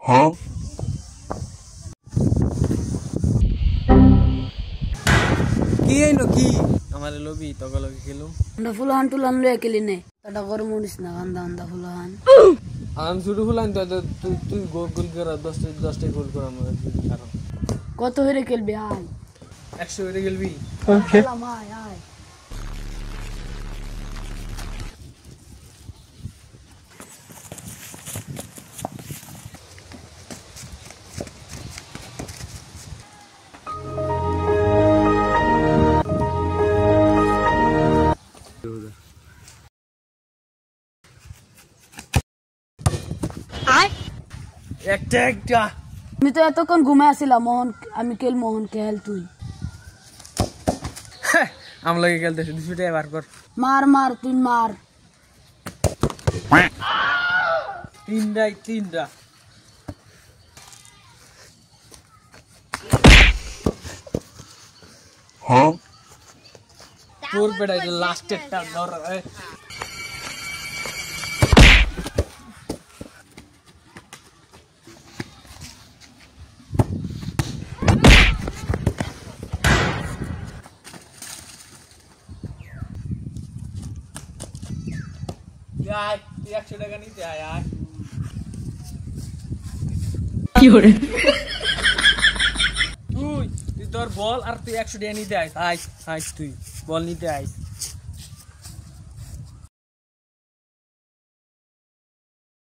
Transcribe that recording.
Huh? কি আইনো কি আমারে লবি তগা লবি খেলুম না ফুলহান টুলান লয়ে কেলি নে তটা গরম উনিস না গান্দা গান্দা ফুলহান আম শুরু ফুলান তো তুই তুই গোল গোল কর 10টা গোল কর আমার কারণ কত হইরে খেলবি আয় 100 হইরে খেলবি ওকে আয় আয় একটা আমি তো এতক্ষণ ঘুমে আসিলাম মোহন আমি কেল মোহন খেল তুই আম লাগে খেলতে 200 টাকা বার কর মার মার তুই মার তিনটা Huh? তোর বেটা এটা লাস্ট একটা ধর यार 100 টাকা নিতে আয় यार কি হরে তুই তোর বল আর তুই 100 টাকা নিতে আয় আয় তুই বল নিতে আয়